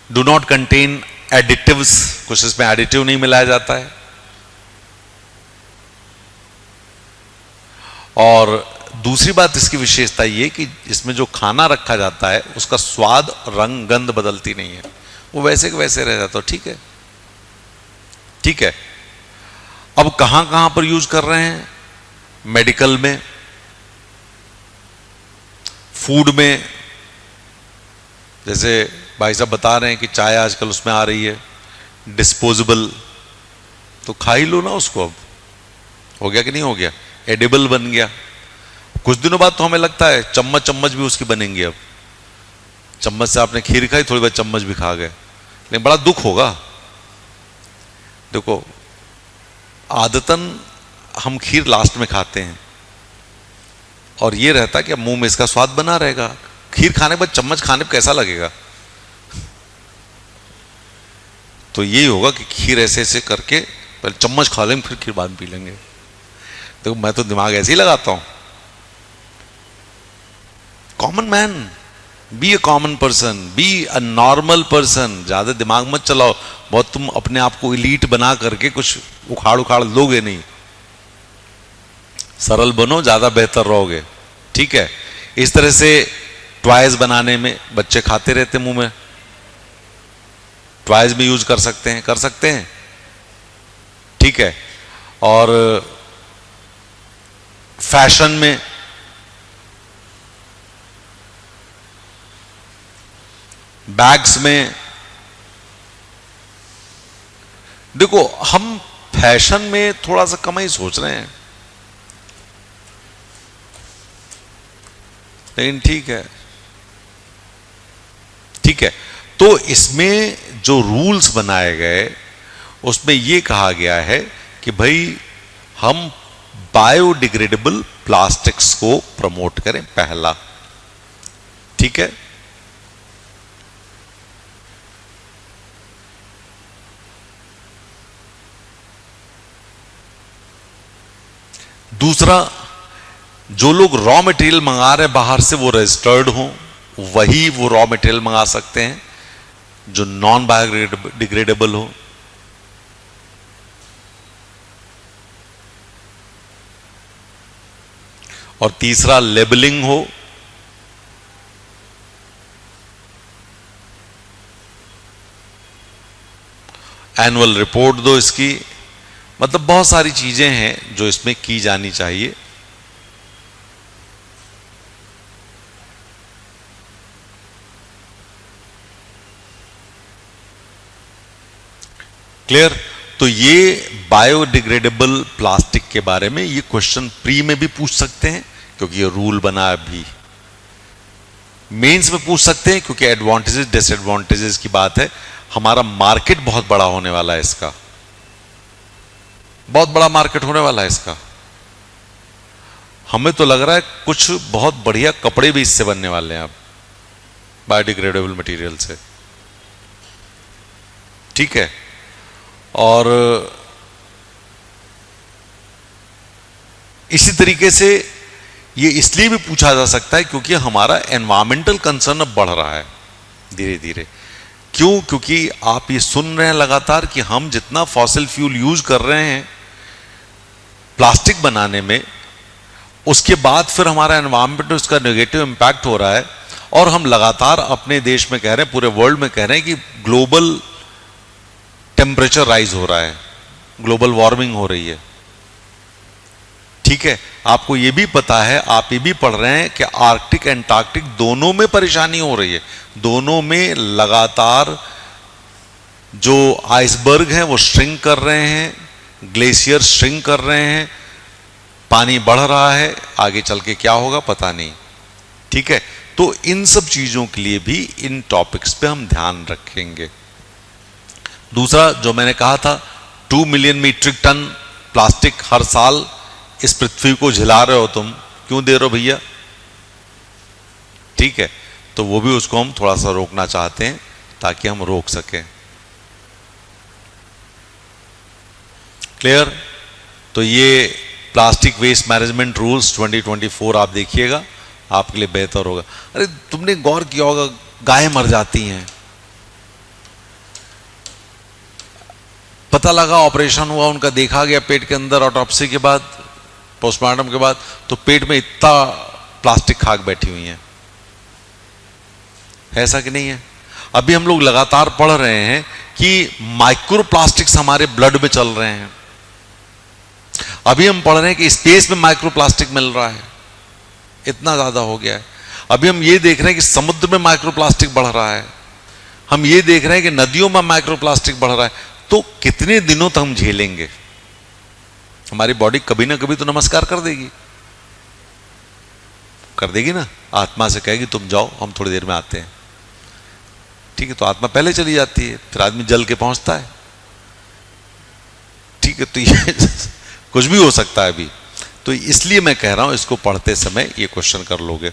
डू नॉट कंटेन एडिटिव्स, कुछ इसमें एडिटिव नहीं मिलाया जाता है। और दूसरी बात इसकी विशेषता ये कि इसमें जो खाना रखा जाता है उसका स्वाद, रंग, गंध बदलती नहीं है, वो वैसे के वैसे रह जाता है। ठीक है, ठीक है। अब कहां कहां पर यूज कर रहे हैं? मेडिकल में, फूड में, जैसे भाई साहब बता रहे हैं कि चाय आजकल उसमें आ रही है डिस्पोजेबल, तो खा ही लो ना उसको। अब हो गया कि नहीं हो गया? एडिबल बन गया। कुछ दिनों बाद तो हमें लगता है चम्मच चम्मच भी उसकी बनेंगी। अब चम्मच से आपने खीर खाई, थोड़ी बार चम्मच भी खा गए, लेकिन बड़ा दुख होगा। देखो, आदतन हम खीर लास्ट में खाते हैं और ये रहता कि अब मुंह में इसका स्वाद बना रहेगा। खीर खाने के बाद चम्मच खाने पर कैसा लगेगा? तो यही होगा कि खीर ऐसे ऐसे करके पहले चम्मच खा लेंगे, फिर खीर बाद में पी लेंगे। देखो, मैं तो दिमाग ऐसे ही लगाता हूं। Common man, be a common person, be a normal person. ज्यादा दिमाग मत चलाओ, बहुत तुम अपने आप को इलीट बना करके कुछ उखाड़ उखाड़ लोगे नहीं। सरल बनो, ज्यादा बेहतर रहोगे। ठीक है। इस तरह से टॉयज बनाने में बच्चे खाते रहते मुंह में, टॉयज में यूज कर सकते हैं, कर सकते हैं। ठीक है। और फैशन में, बैग्स में, देखो हम फैशन में थोड़ा सा कम ही सोच रहे हैं, लेकिन ठीक है, ठीक है। तो इसमें जो रूल्स बनाए गए उसमें यह कहा गया है कि भाई हम बायोडिग्रेडेबल प्लास्टिक्स को प्रमोट करें, पहला। ठीक है। दूसरा, जो लोग रॉ मटेरियल मंगा रहे हैं बाहर से, वो रजिस्टर्ड हों, वही वो रॉ मटेरियल मंगा सकते हैं जो नॉन बायोडिग्रेडेबल हो। और तीसरा, लेबलिंग हो। एनुअल रिपोर्ट दो इसकी, मतलब बहुत सारी चीजें हैं जो इसमें की जानी चाहिए। क्लियर? तो ये बायोडिग्रेडेबल प्लास्टिक के बारे में ये क्वेश्चन प्री में भी पूछ सकते हैं क्योंकि ये रूल बना है, अभी मेंस में पूछ सकते हैं क्योंकि एडवांटेजेस डिसएडवांटेजेस की बात है। हमारा मार्केट बहुत बड़ा होने वाला है इसका, बहुत बड़ा मार्केट होने वाला है इसका। हमें तो लग रहा है कुछ बहुत बढ़िया कपड़े भी इससे बनने वाले हैं अब, बायोडिग्रेडेबल मटेरियल से। ठीक है, और इसी तरीके से ये इसलिए भी पूछा जा सकता है क्योंकि हमारा एनवायरमेंटल कंसर्न अब बढ़ रहा है धीरे धीरे। क्यों? क्योंकि आप ये सुन रहे हैं लगातार कि हम जितना फॉसिल फ्यूल यूज कर रहे हैं प्लास्टिक बनाने में, उसके बाद फिर हमारा एनवायरमेंट में उसका नेगेटिव इंपैक्ट हो रहा है। और हम लगातार अपने देश में कह रहे हैं, पूरे वर्ल्ड में कह रहे हैं कि ग्लोबल टेम्परेचर राइज हो रहा है, ग्लोबल वार्मिंग हो रही है। ठीक है, आपको ये भी पता है, आप ये भी पढ़ रहे हैं कि आर्कटिक एंटार्कटिक दोनों में परेशानी हो रही है, दोनों में लगातार जो आइसबर्ग हैं वो श्रिंक कर रहे हैं, ग्लेशियर श्रिंक कर रहे हैं, पानी बढ़ रहा है, आगे चल के क्या होगा पता नहीं। ठीक है, तो इन सब चीजों के लिए भी इन टॉपिक्स पे हम ध्यान रखेंगे। दूसरा जो मैंने कहा था, 2 मिलियन मीट्रिक टन प्लास्टिक हर साल इस पृथ्वी को झिला रहे हो तुम, क्यों दे रहे हो भैया? ठीक है, तो वो भी उसको हम थोड़ा सा रोकना चाहते हैं ताकि हम रोक सकें। क्लियर? तो ये प्लास्टिक वेस्ट मैनेजमेंट रूल्स 2024 आप देखिएगा, आपके लिए बेहतर होगा। अरे तुमने गौर किया होगा, गायें मर जाती हैं, पता लगा ऑपरेशन हुआ उनका, देखा गया पेट के अंदर ऑटोप्सी के बाद, पोस्टमार्टम के बाद, तो पेट में इतना प्लास्टिक खाक बैठी हुई है ऐसा कि नहीं है? अभी हम लोग लगातार पढ़ रहे हैं कि माइक्रो प्लास्टिक्स हमारे ब्लड में चल रहे हैं। अभी हम पढ़ रहे हैं कि स्पेस में माइक्रो प्लास्टिक मिल रहा है, इतना ज्यादा हो गया है। अभी हम ये देख रहे हैं कि समुद्र में माइक्रो प्लास्टिक बढ़ रहा है, हम ये देख रहे हैं कि नदियों में माइक्रो प्लास्टिक बढ़ रहा है। तो कितने दिनों तक हम झेलेंगे? हमारी बॉडी कभी ना कभी तो नमस्कार कर देगी, कर देगी ना, आत्मा से कहेगी तुम जाओ, हम थोड़ी देर में आते हैं। ठीक है, तो आत्मा पहले चली जाती है, फिर आदमी जल के पहुंचता है। ठीक है, तो ये कुछ भी हो सकता है अभी, तो इसलिए मैं कह रहा हूं इसको पढ़ते समय ये क्वेश्चन कर लोगे।